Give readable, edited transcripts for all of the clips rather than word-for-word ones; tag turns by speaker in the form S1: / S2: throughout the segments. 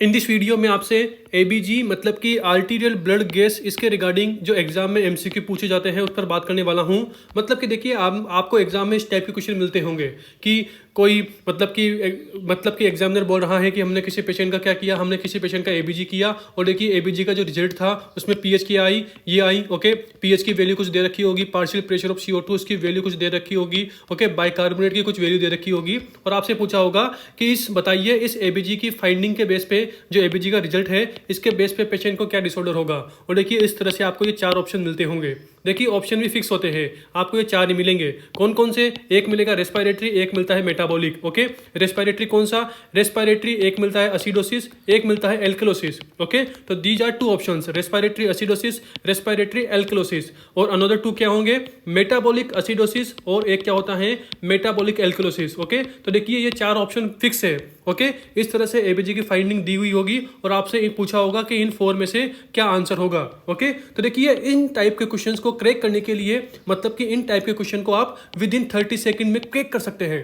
S1: In this video में आपसे ABG मतलब कि आर्टीरियल ब्लड गैस इसके रिगार्डिंग जो एग्जाम में एमसीक्यू पूछे जाते हैं उस पर बात करने वाला हूं। मतलब कि देखिए आपको एग्जाम में इस टाइप के क्वेश्चन मिलते होंगे कि कोई मतलब कि एग्जामिनर बोल रहा है कि हमने किसी पेशेंट का क्या किया, हमने किसी पेशेंट का एबीजी किया और देखिए एबीजी का जो रिजल्ट था उसमें पीएच की आई, ये आई, ओके। पीएच की वैल्यू कुछ दे रखी होगी, पार्शियल प्रेशर ऑफ CO2 उसकी वैल्यू कुछ दे रखी होगी, ओके। बाइकार्बोनेट की कुछ वैल्यू दे रखी होगी और आपसे पूछा होगा कि बताइए इस एबीजी की फाइंडिंग के बेस पे जो एबीजी का रिजल्ट है इसके बेस पे पेशेंट को क्या डिसऑर्डर होगा। और देखिए इस तरह से आपको ये चार ऑप्शन मिलते होंगे। देखिए ऑप्शन भी फिक्स होते हैं, आपको ये चार ही मिलेंगे। कौन कौन से? एक मिलेगा रेस्पिरेटरी, एक मिलता है मेटाबॉलिक, ओके। रेस्पिरेटरी कौन सा? रेस्पिरेटरी एक मिलता है एसिडोसिस, एक मिलता है एल्कलोसिस, ओके। तो these are two options, respiratory acidosis, respiratory alkalosis. और अनदर टू क्या होंगे? मेटाबॉलिक एसिडोसिस और एक क्या होता है? Metabolic alkalosis, okay. तो देखिए ये चार ऑप्शन फिक्स है, ओके। इस तरह से एबीजी की फाइंडिंग दी हुई होगी और आपसे पूछा होगा कि इन फोर में से क्या आंसर होगा, ओके। तो देखिए इन टाइप के क्वेश्चंस को क्रैक करने के लिए मतलब कि इन टाइप के क्वेश्चन को आप विद इन 30 सेकंड में क्रैक कर सकते हैं।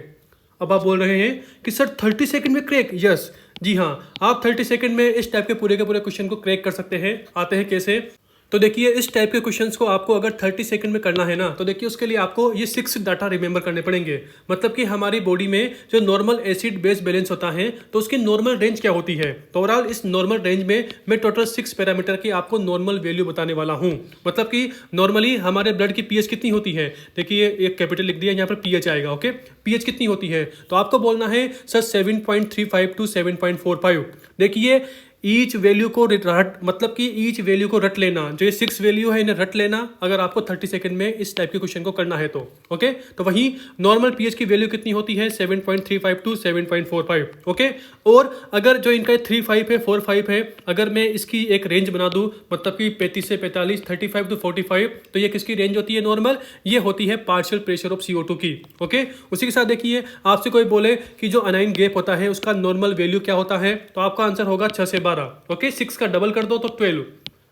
S1: अब आप बोल रहे हैं कि सर 30 सेकंड में क्रैक? यस, जी हाँ, आप 30 सेकंड में इस टाइप के पूरे क्वेश्चन को क्रैक कर सकते हैं। आते हैं कैसे? तो देखिए इस टाइप के क्वेश्चंस को आपको अगर 30 सेकंड में करना है ना, तो देखिए उसके लिए आपको ये 6 डाटा रिमेंबर करने पड़ेंगे। मतलब कि हमारी बॉडी में जो नॉर्मल एसिड बेस बैलेंस होता है तो उसकी नॉर्मल रेंज क्या होती है। तो ओवरऑल इस नॉर्मल रेंज में मैं टोटल 6 पैरामीटर की आपको नॉर्मल वैल्यू बताने वाला हूँ। मतलब कि नॉर्मली हमारे ब्लड की पीएच कितनी होती है? देखिए एक कैपिटल लिख दिया, यहाँ पर पीएच आएगा, ओके। पीएच कितनी होती है तो आपको बोलना है सर 7.35 टू 7.45। देखिए ईच वैल्यू को मतलब कि ईच वैल्यू को रट लेना, जो ये 6 वैल्यू है इन्हें रट लेना अगर आपको 30 सेकंड में इस टाइप के क्वेश्चन को करना है तो, ओके। तो वहीं नॉर्मल पीएच की वैल्यू कितनी होती है? 7.35 टू 7.45, ओके। और अगर जो इनका 35 है 45 है, अगर मैं इसकी एक रेंज बना दूं मतलब कि 35 से 45, 35 टू 45, तो ये किसकी रेंज होती है नॉर्मल? ये होती है पार्शियल प्रेशर ऑफ CO2 की, ओके। उसी के साथ देखिए आपसे कोई बोले कि जो अनाइन गैप होता है उसका नॉर्मल वैल्यू क्या होता है, तो आपका आंसर होगा 6 से 12, ओके। 6 का डबल कर दो तो 12।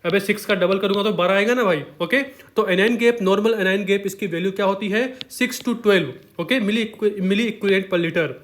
S1: अबे 6 का डबल करूंगा तो 12 आएगा ना भाई, ओके। तो anion gap, normal anion gap इसकी वैल्यू क्या होती है? 6 to 12, okay, milliequivalent per litre.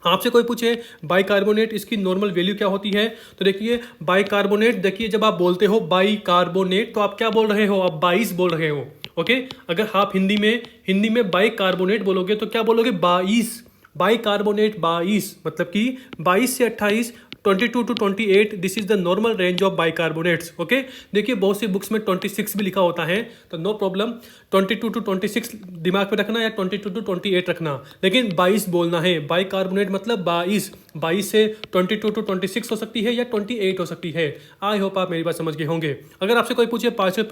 S1: आपसे कोई पूछे बाइकार्बोनेट इसकी नॉर्मल वैल्यू क्या होती है, तो देखिए बाइकार्बोनेट, देखिए जब आप बोलते हो बाइकार्बोनेट तो आप क्या बोल रहे हो? आप 22 बोल रहे हो, ओके। अगर आप हिंदी में बाइकार्बोनेट बोलोगे तो क्या बोलोगे? 22। बाइकार्बोनेट 22 मतलब कि 22 से 28, 22 to 28, this is the normal range of bicarbonates, okay. देखिए बहुत सी बुक्स में 26 भी लिखा होता है तो नो प्रॉब्लम, 22 टू 26 दिमाग में रखना या 22 टू 28 रखना, लेकिन 22 बोलना है। बाइकार्बोनेट मतलब 22 से 22 टू 26 हो सकती है या 28 हो सकती है। आई होप आप मेरी बात समझ गए होंगे। अगर आपसे कोई पूछे पार्शियल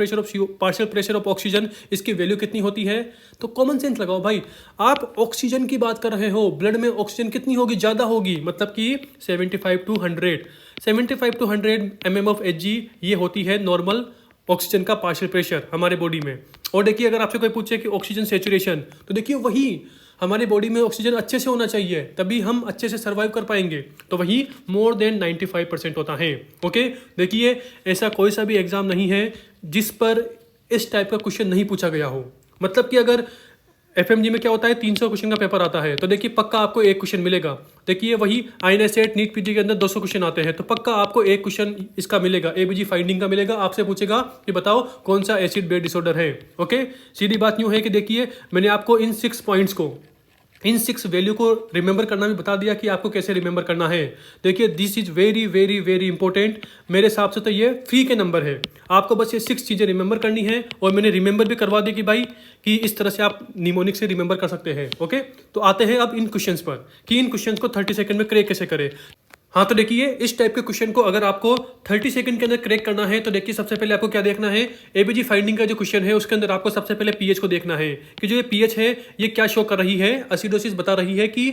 S1: प्रेशर ऑफ ऑक्सीजन इसकी वैल्यू कितनी होती है, तो कॉमन सेंस लगाओ भाई। आप ऑक्सीजन की बात कर रहे हो, ब्लड में ऑक्सीजन कितनी होगी? ज़्यादा होगी, मतलब कि 75 टू 100 mm ऑफ Hg, ये होती है नॉर्मल ऑक्सीजन का पार्शियल प्रेशर हमारे बॉडी में। और देखिए अगर आपसे कोई पूछे कि ऑक्सीजन सेचुरेशन, तो देखिए वही हमारे बॉडी में ऑक्सीजन अच्छे से होना चाहिए तभी हम अच्छे से सर्वाइव कर पाएंगे, तो वही मोर देन 95% होता है, ओके। देखिए ऐसा कोई सा भी एग्जाम नहीं है जिस पर इस टाइप का क्वेश्चन नहीं पूछा गया हो। मतलब कि अगर एफएमजी में क्या होता है 300 क्वेश्चन का पेपर आता है तो देखिए पक्का आपको एक क्वेश्चन मिलेगा। देखिए वही INSET नीट पीजी के अंदर 200 क्वेश्चन आते हैं तो पक्का आपको एक क्वेश्चन इसका मिलेगा, एबीजी फाइंडिंग का मिलेगा। आपसे पूछेगा कि बताओ कौन सा एसिड बेस डिसऑर्डर है, ओके। सीधी बात यूं है कि देखिए मैंने आपको इन 6 पॉइंट्स को, इन 6 वैल्यू को रिमेंबर करना भी बता दिया कि आपको कैसे रिमेंबर करना है। देखिए this is very very very important. मेरे हिसाब से तो ये फ्री के नंबर है, आपको बस ये 6 चीज़ें रिमेंबर करनी है और मैंने रिमेंबर भी करवा दी कि भाई कि इस तरह से आप निमोनिक से रिमेंबर कर सकते हैं, ओके। तो आते हैं अब इन क्वेश्चंस पर कि इन क्वेश्चंस को 30 सेकंड में क्रैक कैसे करें। हाँ तो देखिए इस टाइप के क्वेश्चन को अगर आपको 30 सेकंड के अंदर क्रैक करना है तो देखिए सबसे पहले आपको क्या देखना है, एबीजी फाइंडिंग का जो क्वेश्चन है उसके अंदर आपको सबसे पहले पीएच को देखना है कि जो ये पीएच है ये क्या शो कर रही है, एसिडोसिस बता रही है कि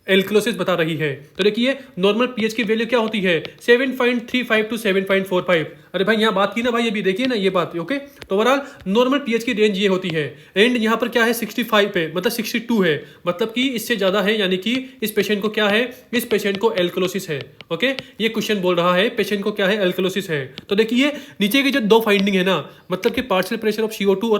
S1: एल्कलोसिस बता रही है। तो देखिए नॉर्मल पीएच की वैल्यू क्या होती है? 7.35 टू 7.45। अरे भाई यहाँ बात की ना भाई, अभी देखिए ना ये बात, ओके। तो ओवरऑल नॉर्मल पीएच की रेंज ये होती है, एंड यहाँ पर क्या है 65 है मतलब 62 है, मतलब कि इससे ज्यादा है, यानी कि इस पेशेंट को क्या है? इस पेशेंट को एल्कलोसिस है, ओके। ये क्वेश्चन बोल रहा है पेशेंट को क्या है? एल्कलोसिस है। तो देखिए नीचे की जो दो फाइंडिंग है ना, मतलब कि पार्शियल प्रेशर ऑफ CO2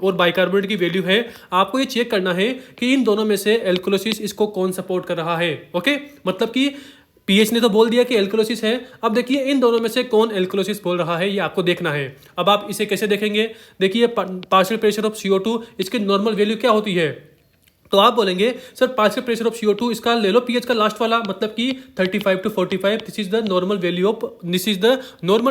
S1: और बाइकार्बोनेट की वैल्यू है, आपको ये चेक करना है कि इन दोनों में से एल्कलोसिस इसको कौन सपोर्ट कर रहा है, ओके। मतलब कि पीएच ने तो बोल दिया कि एल्कोलिसिस है। अब देखिए इन दोनों में से कौन एल्कोलिसिस बोल रहा है ये आपको देखना है। अब आप इसे कैसे देखेंगे, देखिए पार्शियल प्रेशर ऑफ CO2 इसकी नॉर्मल वैल्यू क्या होती है, तो आप बोलेंगे sir partial pressure of CO2 इसका ले लो पीएच का लास्ट वाला, मतलब कि 35 to 45, this is the normal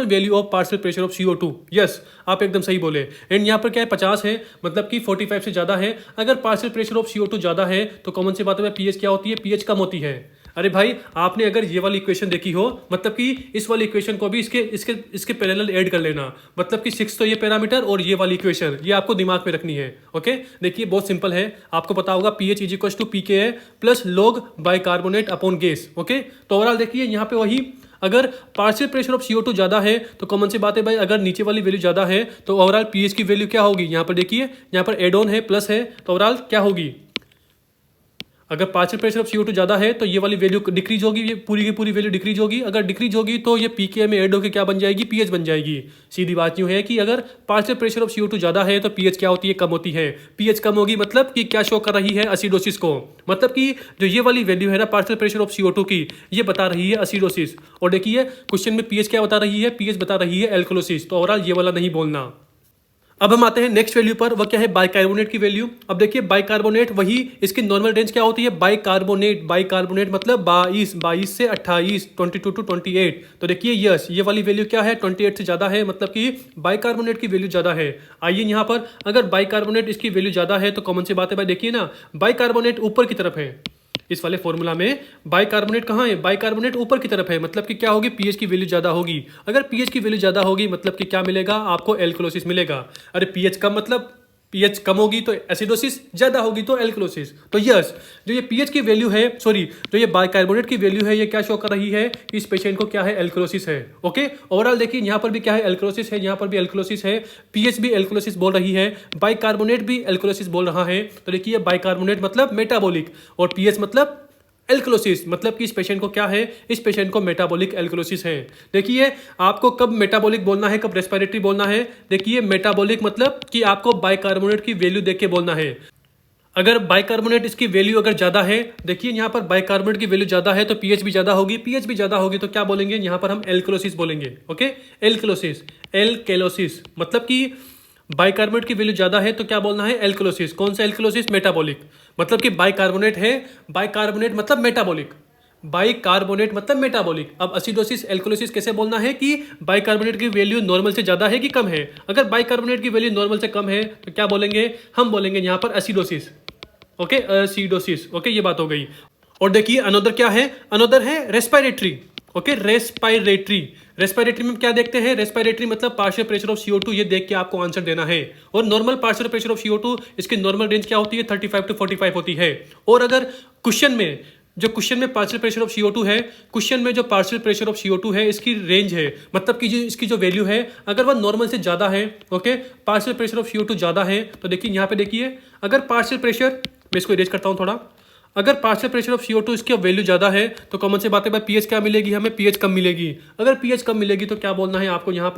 S1: value of partial pressure of CO2। Yes, आप एकदम सही बोले। एंड यहाँ पर क्या है 50 है, मतलब कि 45 से ज़्यादा है। अगर पार्शियल प्रेशर ऑफ CO2 ज़्यादा है तो कॉमन सी बात है पीएच क्या होती है, पीएच कम होती है। अरे भाई आपने अगर ये वाली इक्वेशन देखी हो, मतलब कि इस वाली इक्वेशन को भी इसके पैरेलल ऐड कर लेना, मतलब कि 6 तो ये पैरामीटर और ये वाली इक्वेशन ये आपको दिमाग में रखनी है। ओके, देखिए बहुत सिंपल है, आपको पता होगा pH is equal to pKa plus log bicarbonate upon gas. Okay, तो ओवरऑल देखिए यहाँ पे वही, अगर पार्शियल प्रेशर ऑफ CO2 ज़्यादा है तो कॉमन सी बात है भाई, अगर नीचे वाली वैल्यू ज़्यादा है तो ओवरऑल पीएच की वैल्यू क्या होगी, यहाँ पर देखिए यहाँ पर एड ऑन है प्लस है, तो ओवरऑल क्या होगी, अगर पार्शियल प्रेशर ऑफ CO2 ज़्यादा है तो ये वाली वैल्यू डिक्रीज होगी, ये पूरी की पूरी वैल्यू डिक्रीज होगी। अगर डिक्रीज होगी तो ये pKa में ऐड होकर क्या बन जाएगी, पीएच बन जाएगी। सीधी बात यूँ है कि अगर पार्शियल प्रेशर ऑफ CO2 ज़्यादा है तो पीएच क्या होती है, कम होती है। पीएच कम होगी मतलब कि क्या शो कर रही है, एसिडोसिस को, मतलब कि जो ये वाली वैल्यू है ना पार्शियल प्रेशर ऑफ CO2 की, ये बता रही है एसिडोसिस। और देखिए क्वेश्चन में पीएच क्या बता रही है, पीएच बता रही है एल्कोलिसिस। तो ओवरऑल ये वाला नहीं बोलना। अब हम आते हैं नेक्स्ट वैल्यू पर, वह क्या है बाइकार्बोनेट की वैल्यू। अब देखिए बाइकार्बोनेट वही, इसकी नॉर्मल रेंज क्या होती है, बाइकार्बोनेट मतलब 22 से 28, 22 to 28। तो देखिए यस, ये वाली वैल्यू क्या है 28 से ज़्यादा है, मतलब कि बाइकार्बोनेट की वैल्यू ज़्यादा है। आइए यहाँ पर अगर बाइकार्बोनेट इसकी वैल्यू ज़्यादा है तो कॉमन सी बात है भाई, देखिए ना बाइकार्बोनेट ऊपर की तरफ है, इस वाले फॉर्मूला में बाइकार्बोनेट कहाँ है, बाइकार्बोनेट ऊपर की तरफ है, मतलब कि क्या होगी, पीएच की वैल्यू ज़्यादा होगी। अगर पीएच की वैल्यू ज़्यादा होगी मतलब कि क्या मिलेगा आपको, एल्कोलिसिस मिलेगा। अरे पीएच कम मतलब पीएच कम होगी तो एसिडोसिस, ज़्यादा होगी तो एल्कोलिसिस। तो यस, जो ये पीएच की वैल्यू है, सॉरी जो ये बाइकार्बोनेट की वैल्यू है, ये क्या शो कर रही है कि इस पेशेंट को क्या है, एल्कोलिसिस है। ओके, ओवरऑल देखिए यहाँ पर भी क्या है, एल्कोलिसिस है, यहाँ पर भी एल्कोलिसिस है, पीएच भी एल्कोलिसिस बोल रही है, बाइकार्बोनेट भी एल्कोलिसिस बोल रहा है। तो देखिए बाइकार्बोनेट मतलब मेटाबॉलिक और पीएच मतलब एल्कोलिसिस, मतलब कि इस पेशेंट को क्या है, इस पेशेंट को मेटाबॉलिक एल्कोलिसिस है। देखिए आपको कब मेटाबॉलिक बोलना है, कब रेस्पिरेटरी बोलना है। देखिए मेटाबॉलिक मतलब कि आपको बाइकार्बोनेट की वैल्यू देख के बोलना है। अगर बाइकार्बोनेट इसकी वैल्यू अगर ज़्यादा है, देखिए यहाँ पर बाइकार्बोनेट की वैल्यू ज़्यादा है तो पीएच भी ज़्यादा होगी, पीएच भी ज़्यादा होगी तो क्या बोलेंगे, यहाँ पर हम एल्कोलिसिस बोलेंगे। ओके, एल्कोलिसिस मतलब कि बाइकार्बोनेट की वैल्यू ज़्यादा है तो क्या बोलना है, एल्कोलिसिस। कौन सा एल्कोलिसिस, मेटाबॉलिक, मतलब कि बाइकार्बोनेट है, बाइकार्बोनेट मतलब मेटाबॉलिक, बाइकार्बोनेट मतलब मेटाबॉलिक। अब एसिडोसिस एल्कोलिसिस कैसे बोलना है कि बाइकार्बोनेट की वैल्यू नॉर्मल से ज़्यादा है कि कम है। अगर बाइकार्बोनेट की वैल्यू नॉर्मल से कम है तो क्या बोलेंगे, हम बोलेंगे यहाँ पर एसिडोसिस। Okay, acidosis. ओके, ये बात हो गई। और देखिए अनदर क्या है, अनदर है रेस्पिरेटरी। ओके, रेस्पिरेटरी में क्या देखते हैं, रेस्पिरेटरी मतलब पार्शियल प्रेशर ऑफ CO2, ये देख के आपको आंसर देना है। और normal partial pressure of CO2 इसकी नॉर्मल रेंज क्या होती है, 35 to 45 होती है। और अगर क्वेश्चन में पार्शियल प्रेशर ऑफ CO2 है, क्वेश्चन में जो पार्शियल प्रेशर ऑफ CO2 है इसकी रेंज है, मतलब कि जो इसकी जो वैल्यू है अगर वह नॉर्मल से ज़्यादा है, okay, partial pressure of CO2 ज़्यादा है, तो देखिए यहाँ पे देखिए अगर पार्शियल प्रेशर, मैं इसको इरेज करता हूँ थोड़ा, अगर पार्शियल प्रेशर ऑफ CO2 इसकी वैल्यू ज़्यादा है तो कॉमन से बात है भाई पीएच क्या मिलेगी, हमें पीएच कम मिलेगी। अगर पीएच कम मिलेगी तो क्या बोलना है आपको यहाँ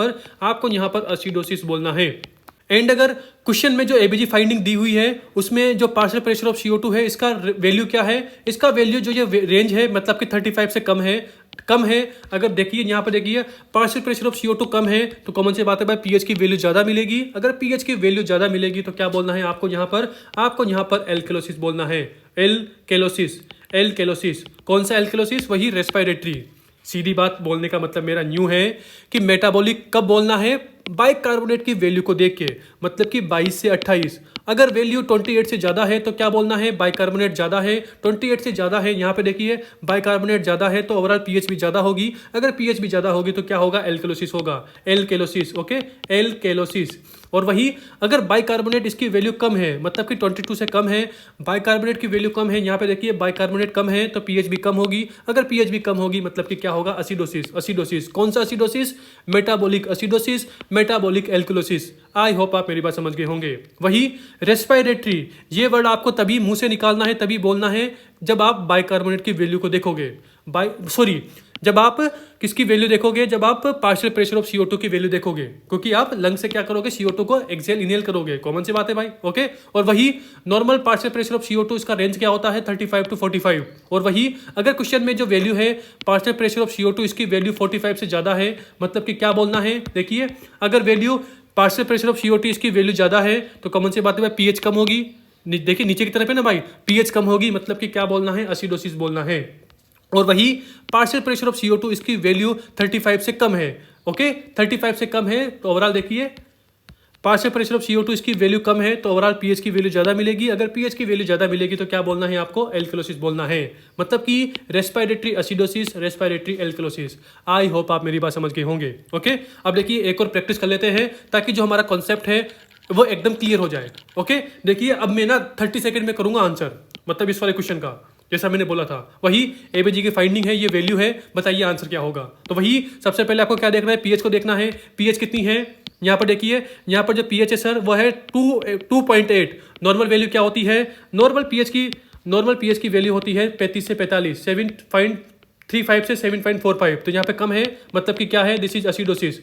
S1: पर एसिडोसिस बोलना है। एंड अगर क्वेश्चन में जो एबीजी फाइंडिंग दी हुई है उसमें जो पार्शियल प्रेशर ऑफ CO2 है इसका वैल्यू क्या है, इसका वैल्यू जो ये रेंज है मतलब कि 35 से कम है। अगर देखिए यहाँ पर देखिए पार्शियल प्रेशर ऑफ CO2 कम है तो कॉमन से बात है भाई पीएच की वैल्यू ज़्यादा मिलेगी। अगर पीएच की वैल्यू ज़्यादा मिलेगी तो क्या बोलना है आपको यहाँ पर एल्कोलिसिस बोलना है। एल्कोलिसिस कौन सा एल्कोलिसिस, वही रेस्पिरेटरी। सीधी बात बोलने का मतलब मेरा न्यू है कि मेटाबॉलिक कब बोलना है, बाइकार्बोनेट की वैल्यू को देख के, मतलब कि 22 से 28। अगर वैल्यू 28 से ज़्यादा है तो क्या बोलना है, बाइकार्बोनेट ज़्यादा है। 28 से ज़्यादा है, यहाँ पे देखिए बाइकार्बोनेट ज़्यादा है तो ओवरऑल पीएच भी ज़्यादा होगी। अगर पीएच भी ज़्यादा होगी तो क्या होगा, एल्कोलिसिस होगा। एल्कोलिसिस, ओके, एल्कोलिसिस। और वही अगर बाइकार्बोनेट इसकी वैल्यू कम है, मतलब कि 22 से कम है, बाइकार्बोनेट की वैल्यू कम है, यहाँ पे देखिए बाइकार्बोनेट कम है तो पीएच भी कम होगी। अगर पीएच भी कम होगी मतलब कि क्या होगा, एसिडोसिस। कौन सा acidosis, metabolic acidosis, metabolic alkalosis. I hope आप मेरी बात समझ गए होंगे। वही रेस्पिरेटरी, ये वर्ड आपको तभी मुंह से निकालना है, तभी बोलना है जब आप बाइकार्बोनेट की वैल्यू को देखोगे। जब आप किसकी वैल्यू देखोगे, जब आप पार्शियल प्रेशर ऑफ CO2 की वैल्यू देखोगे, क्योंकि आप लंग से क्या करोगे, CO2 को एक्सेल इनहेल करोगे, कॉमन सी बात है भाई। ओके, और वही normal partial pressure of CO2 इसका रेंज क्या होता है 35 to 45। और वही अगर क्वेश्चन में जो वैल्यू है पार्शियल प्रेशर ऑफ CO2 इसकी वैल्यू 45 से ज्यादा है, मतलब कि क्या बोलना है, देखिए अगर value partial pressure of CO2 इसकी वैल्यू ज्यादा है तो कॉमन सी बात है भाई पीएच कम होगी। देखिए नीचे की तरफ है ना भाई, पीएच कम होगी, मतलब कि क्या बोलना है, एसिडोसिस बोलना है। और वही पार्शियल प्रेशर ऑफ CO2 इसकी वैल्यू 35 से कम है। ओके, 35 से कम है तो ओवरऑल देखिए पार्शियल प्रेशर ऑफ CO2 इसकी वैल्यू कम है तो ओवरऑल पीएच की वैल्यू ज्यादा मिलेगी। अगर पीएच की वैल्यू ज्यादा मिलेगी तो क्या बोलना है आपको, एल्कलोसिस बोलना है, मतलब कि रेस्पिरेटरी एसिडोसिस, रेस्पिरेटरी एल्कलोसिस। आई होप आप मेरी बात समझ गए होंगे। ओके, अब देखिए एक और प्रैक्टिस कर लेते हैं ताकि जो हमारा कॉन्सेप्ट है वो एकदम क्लियर हो जाए। ओके, देखिए अब मैं ना 30 सेकंड में करूंगा आंसर, मतलब इस वाले क्वेश्चन का, जैसा मैंने बोला था वही एबीजी की फाइंडिंग है, ये वैल्यू है, बताइए आंसर क्या होगा। तो वही सबसे पहले आपको क्या देखना है, पीएच को देखना है, पीएच कितनी है, यहाँ पर देखिए, यहाँ पर जो पीएच है सर वो है 2.8। नॉर्मल वैल्यू क्या होती है, नॉर्मल पीएच की वैल्यू होती है 35 से 45, 7.35 से 7.45, तो यहाँ पे कम है, मतलब कि क्या है, दिस इज एसिडोसिस।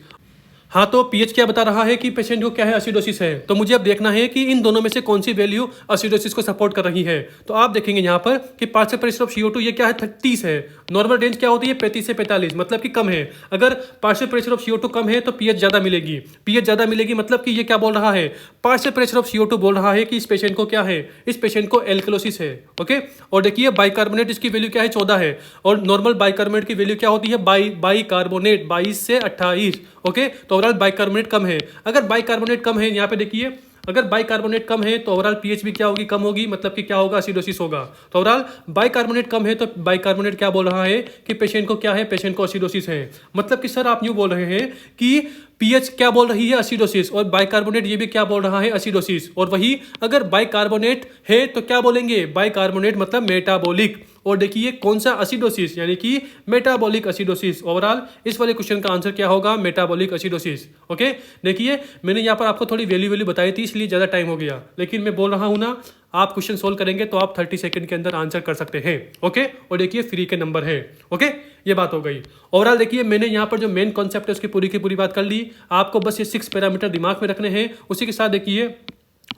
S1: हाँ, तो पीएच क्या बता रहा है कि पेशेंट को क्या है, एसिडोसिस है। तो मुझे अब देखना है कि इन दोनों में से कौन सी वैल्यू एसिडोसिस को सपोर्ट कर रही है। तो आप देखेंगे यहाँ पर कि पार्शियल प्रेशर ऑफ CO2 ये क्या है 30 है, नॉर्मल रेंज क्या होती है 35 से 45, मतलब कि कम है। अगर पार्शियल प्रेशर ऑफ CO2 कम है तो पीएच ज्यादा मिलेगी, पीएच ज्यादा मिलेगी, मतलब कि ये क्या बोल रहा है, पार्शियल प्रेशर ऑफ CO2 बोल रहा है कि इस पेशेंट को क्या है, इस पेशेंट को एल्कलोसिस है। ओके, और देखिए बाइकार्बोनेट इसकी वैल्यू क्या है 14 है, और नॉर्मल बाइकार्बोनेट की वैल्यू क्या होती है, बाइकार्बोनेट 22 से 28। ओके, तो ओवरऑल बाइकार्बोनेट कम है। अगर बाइकार्बोनेट कम है, यहाँ पे देखिए अगर बाइकार्बोनेट कम है तो ओवरऑल पीएच भी क्या होगी, कम होगी, मतलब कि क्या होगा, एसिडोसिस होगा। तो ओवरऑल बाइकार्बोनेट कम है तो बाइकार्बोनेट क्या बोल रहा है कि पेशेंट को क्या है, पेशेंट को एसिडोसिस है। मतलब कि सर आप यूं बोल रहे हैं कि पीएच क्या बोल रही है, एसिडोसिस, और बाइकार्बोनेट ये भी क्या बोल रहा है, एसिडोसिस। और वही अगर बाइकार्बोनेट है तो क्या बोलेंगे, बाइकार्बोनेट मतलब मेटाबॉलिक। और देखिए कौन सा, एसिडोसिस, यानी कि मेटाबॉलिक एसिडोसिस। ओवरऑल इस वाले क्वेश्चन का आंसर क्या होगा, मेटाबॉलिक एसिडोसिस। ओके, देखिए मैंने यहाँ पर आपको थोड़ी वैल्यू बताई थी इसलिए ज़्यादा टाइम हो गया, लेकिन मैं बोल रहा हूँ ना, आप क्वेश्चन सोल्व करेंगे तो आप 30 सेकंड के अंदर आंसर कर सकते हैं। ओके, और देखिए फ्री के नंबर है। ओके, ये बात हो गई। ओवरऑल देखिए मैंने यहाँ पर जो मेन कॉन्सेप्ट है उसकी पूरी की पूरी बात कर ली। आपको बस ये 6 पैरामीटर दिमाग में रखने हैं, उसी के साथ देखिए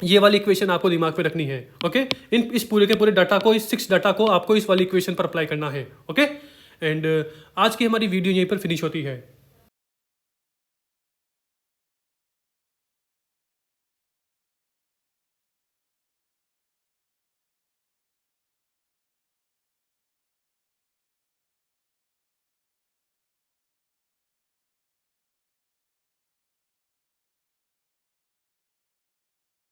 S1: ये वाली इक्वेशन आपको दिमाग में रखनी है। ओके, इस पूरे के पूरे डाटा को, इस 6 डाटा को आपको इस वाली इक्वेशन पर अप्लाई करना है। ओके, एंड आज की हमारी वीडियो यहीं पर फिनिश होती है।